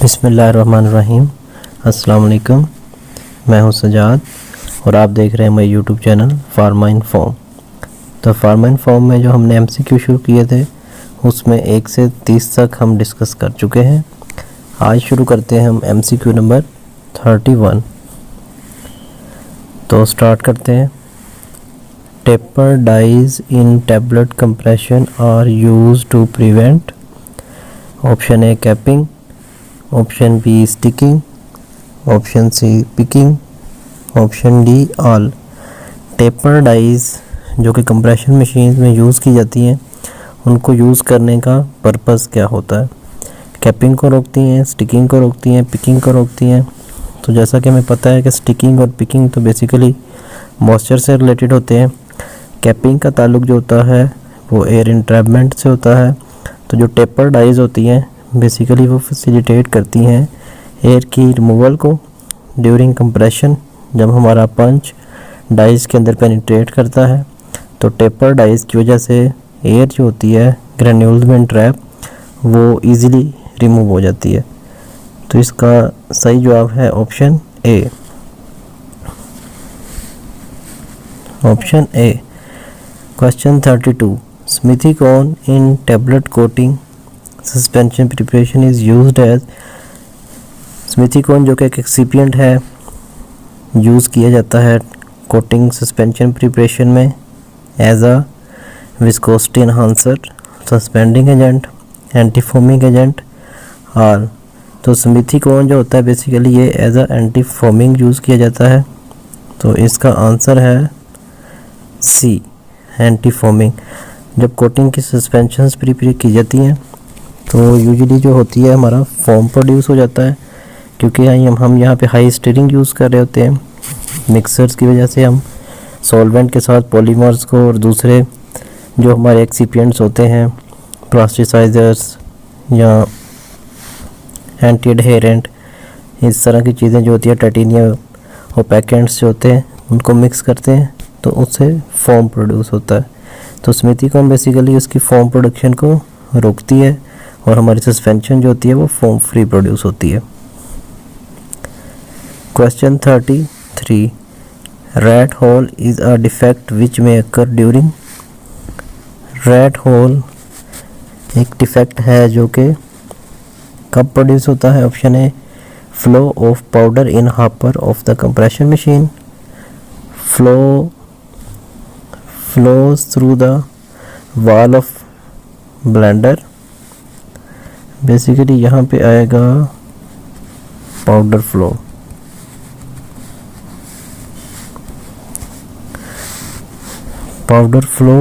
बिस्मिल्लाहिर्रहमानिर्रहीम। अस्सलाम वालेकुम। मैं हूं सजाद और आप देख रहे हैं मेरे यूट्यूब चैनल फार्मा इन्फॉर्म। तो फार्मा इन्फॉर्म में जो हमने एमसीक्यू शुरू किए थे उसमें 1 से 30 तक हम डिस्कस कर चुके हैं। आज शुरू करते हैं हम एमसीक्यू नंबर 31। तो स्टार्ट करते हैं। Taper dies in tablet compression are used to prevent. Option A capping, option B sticking, option C picking, option D all. Taper dies जो कि कंप्रेशन मशीन में यूज़ की जाती हैं उनको यूज़ करने का पर्पस क्या होता है? कैपिंग को रोकती हैं, स्टिकिंग को रोकती हैं, पिकिंग को रोकती हैं। तो जैसा कि हमें पता है कि स्टिकिंग और पिकिंग तो बेसिकली मॉइस्चर से रिलेटेड होते हैं। कैपिंग का ताल्लुक जो होता है वो एयर इंट्रैपमेंट से होता है। तो जो टेपर डाइज होती हैं बेसिकली वो फैसिलिटेट करती हैं एयर की रिमूवल को ड्यूरिंग कंप्रेशन। जब हमारा पंच डाइज के अंदर पेनिट्रेट करता है तो टेपर डाइज की वजह से एयर जो होती है ग्रेन्यूल्स में ट्रैप वो इजीली रिमूव हो जाती है। तो इसका सही जवाब है option A. Option A. Question 32। Simethicone in tablet coating suspension preparation is used as. Simethicone जो कि एक एक्सिपिएंट है यूज़ किया जाता है कोटिंग सस्पेंशन प्रिपरेशन में as a viscosity enhancer, suspending agent, anti foaming agent और। तो स्मिथिकोन जो होता है बेसिकली ये as a anti foaming use किया जाता है। तो इसका आंसर है सी, एंटी फोमिंग। जब कोटिंग की सस्पेंशंस प्रिपेयर की जाती हैं तो यूजुअली जो होती है हमारा फोम प्रोड्यूस हो जाता है, क्योंकि हम यहाँ पे हाई स्टीयरिंग यूज़ कर रहे होते हैं। मिक्सर्स की वजह से हम सॉल्वेंट के साथ पॉलीमर्स को और दूसरे जो हमारे एक्सिपिएंट्स होते हैं प्लास्टिसाइजर्स या एंटी एडहेरेंट, इस तरह की चीज़ें जो होती है टाइटेनियम ओपेकेंट्स जो होते हैं उनको मिक्स करते हैं तो उससे फोम प्रोड्यूस होता है। तो स्मिथिकोन बेसिकली उसकी फोम प्रोडक्शन को रोकती है और हमारी सस्पेंशन जो होती है वो फोम फ्री प्रोड्यूस होती है। Question 33। Rat hole is a defect which में अकर ड्यूरिंग। रैट होल एक डिफेक्ट है जो कि कब प्रोड्यूस होता है? Option A flow of powder in hopper of the compression machine, flows through the wall of blender। Basically यहाँ पे आएगा powder flow. Powder flow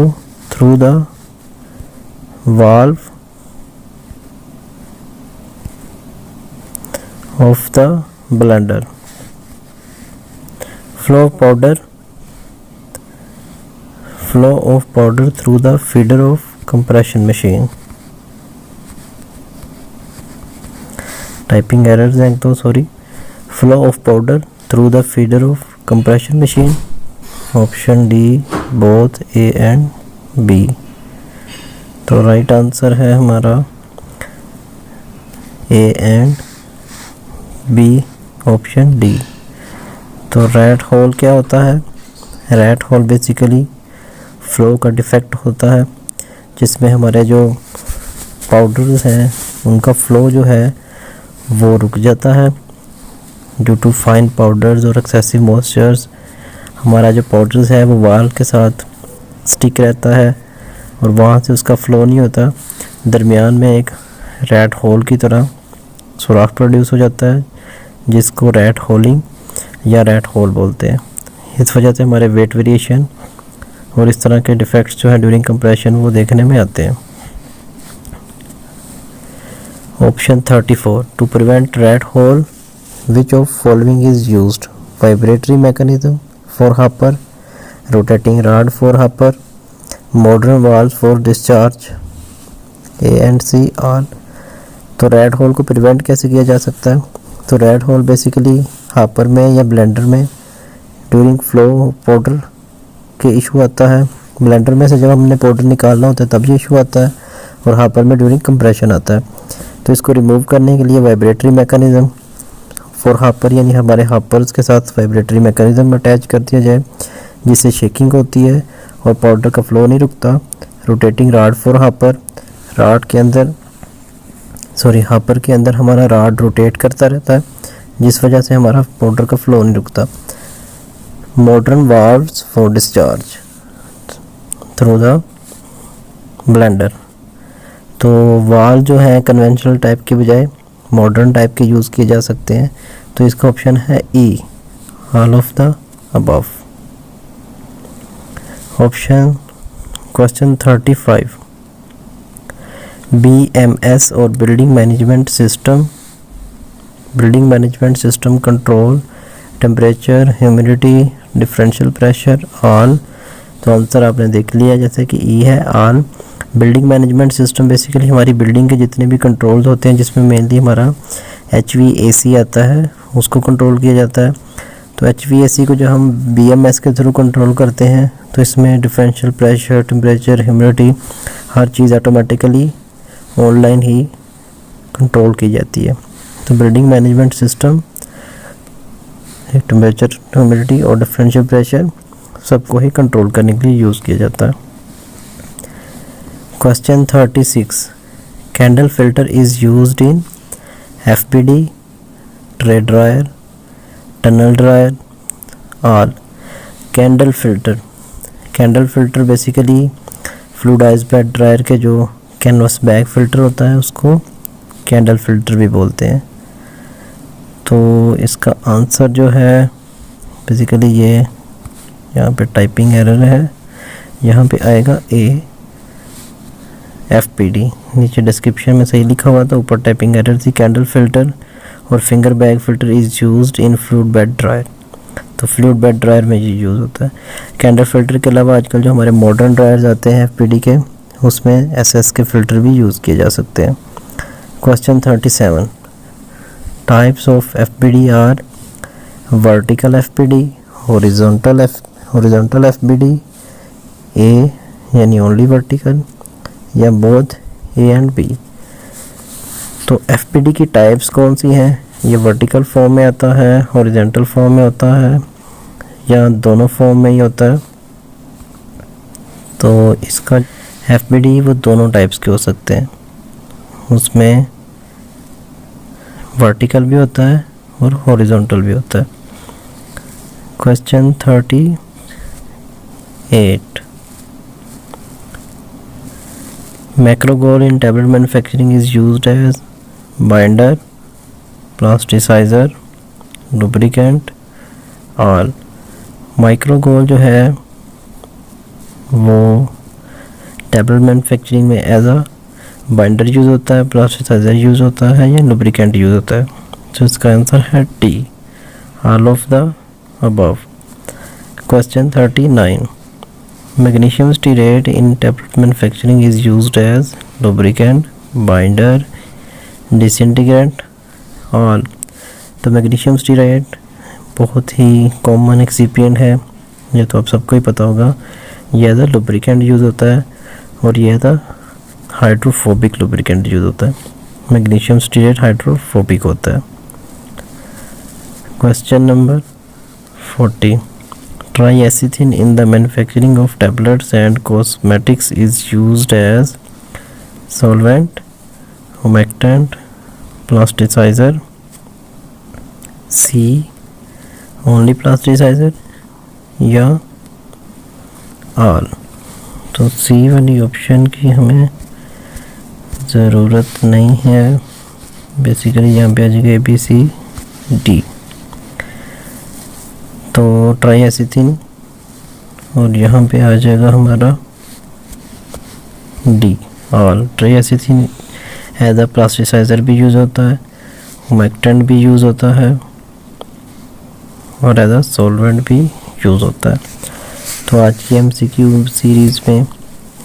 through the valve of the blender। flow of powder through the feeder of compression machine। Typing errors हैं तो sorry. Flow of powder through the feeder of compression machine. Option D both A and B. तो right answer है हमारा A and B, option D. तो rat hole क्या होता है? Rat hole basically flow का डिफेक्ट होता है जिसमें हमारे जो पाउडर्स हैं उनका फ्लो जो है वो रुक जाता है ड्यू टू फाइन पाउडर्स और एक्सेसिव मॉइस्चर्स। हमारा जो पाउडर्स है वो वाल के साथ स्टिक रहता है और वहाँ से उसका फ्लो नहीं होता। दरमियान में एक रैट होल की तरह सुराख प्रोड्यूस हो जाता है जिसको रैट होलिंग या रैट होल बोलते हैं। इस वजह से हमारे वेट वेरिएशन और इस तरह के डिफेक्ट्स जो है ड्यूरिंग कंप्रेशन वो देखने में आते हैं। Option 34। To prevent rat hole which of following is used. Vibratory mechanism for hopper, rotating rod for hopper, modern valve for discharge. A and C all. तो रैट होल को prevent कैसे किया जा सकता है? तो रैट होल बेसिकली हापर में या ब्लेंडर में ड्यूरिंग फ्लो पाउडर के इशू आता है। ब्लेंडर में से जब हमने पाउडर निकालना होता है तब ये इशू आता है और हापर में ड्यूरिंग कंप्रेशन आता है। तो इसको रिमूव करने के लिए वाइब्रेटरी मैकेनिज़्म फॉर हापर यानी हमारे हापर्स के साथ वाइब्रेटरी मैकेनिज़्म अटैच कर दिया जाए जिससे शेकिंग होती है और पाउडर का फ्लो नहीं रुकता। Rotating rod for hopper, hopper के अंदर हमारा राड रोटेट करता रहता है जिस वजह से हमारा पाउडर का फ्लो नहीं रुकता। Modern valves for discharge through the blender, तो वाल्व जो है कन्वेंशनल टाइप के बजाय मॉडर्न टाइप के यूज़ किए जा सकते हैं। तो इसका ऑप्शन है E, all of the above. Option question 35, BMS और building management system control temperature, humidity, differential pressure, all. तो आंसर आपने देख लिया जैसे कि ई है, all. Building management system basically हमारी बिल्डिंग के जितने भी कंट्रोल्स होते हैं जिसमें मेनली हमारा HVAC आता है उसको कंट्रोल किया जाता है। तो HVAC को जो हम BMS के थ्रू कंट्रोल करते हैं तो इसमें डिफरेंशियल प्रेशर, टेम्परेचर, ह्यूमिडिटी हर चीज़ ऑटोमेटिकली ऑनलाइन ही कंट्रोल की जाती है। तो building management system temperature, humidity और डिफरेंशियल प्रेशर सबको ही कंट्रोल करने के लिए यूज़ किया जाता है। Question 36, candle filter is used in FPD, tray dryer, tunnel dryer, all. Candle filter basically fluidized bed dryer के जो कैनवस बैग फिल्टर होता है उसको कैंडल फिल्टर भी बोलते हैं। तो इसका आंसर जो है बेसिकली ये यहाँ पे टाइपिंग एरर है, यहाँ पे आएगा ए, FPD। नीचे डिस्क्रिप्शन में सही लिखा हुआ था, ऊपर टाइपिंग एरर थी। कैंडल फिल्टर और finger bag filter is used in fluid bed dryer, तो फ्लूइड बेड ड्रायर में ये यूज़ होता है। कैंडल फिल्टर के अलावा आजकल जो हमारे मॉडर्न ड्रायर्स आते हैं FPD के उसमें SS के फ़िल्टर भी यूज़ किए जा सकते हैं। Question 37, types of FPD are vertical FPD, horizontal FPD, A यानी ओनली वर्टिकल या बोथ A एंड B। तो FPD की टाइप्स कौन सी हैं? ये वर्टिकल फॉर्म में आता है, हॉरिजॉन्टल फॉर्म में होता है या दोनों फॉर्म में ही होता है? तो इसका FPD वो दोनों टाइप्स के हो सकते हैं, उसमें वर्टिकल भी होता है और हॉरिजॉन्टल भी होता है। Question 38, macrogol in tablet manufacturing is used as binder, plasticizer, lubricant, all. Macrogol जो है वो टैबलेट मैन्युफैक्चरिंग में एज अ बाइंडर यूज़ होता है, प्लास्टिसाइज़र यूज़ होता है या लुब्रिकेंट यूज़ होता है। तो इसका आंसर है D, all of the above. Question 39, magnesium stearate in tablet manufacturing is used as lubricant, binder, disintegrant, all. तो मैग्नीशियम स्टीरेट बहुत ही कॉमन एक्सिपिएंट है, ये तो आप सबको ही पता होगा। ये एज अ लुब्रिकेंट यूज़ होता है और ये as a hydrophobic lubricant use होता है। मैग्नीशियम स्टीरेट हाइड्रोफोबिक होता है। Question number 40, triacetin in the manufacturing of tablets and cosmetics is used as solvent, humectant, plasticizer, C only plasticizer या all। तो C वाली ऑप्शन की हमें ज़रूरत नहीं है, बेसिकली यहाँ पे आ जाएगा ABCD। तो ट्राइएसिथिन और यहाँ पे आ जाएगा हमारा D, all. Triacetin as a plasticizer भी यूज़ होता है, हुमेक्टेंट भी यूज़ होता है और एज अ सॉल्वेंट भी यूज़ होता है। तो आज की MCQ सीरीज़ में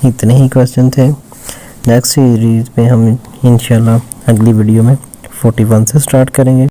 इतने ही क्वेश्चन थे। नेक्स्ट सीरीज़ में हम इंशाल्लाह अगली वीडियो में 41 से स्टार्ट करेंगे।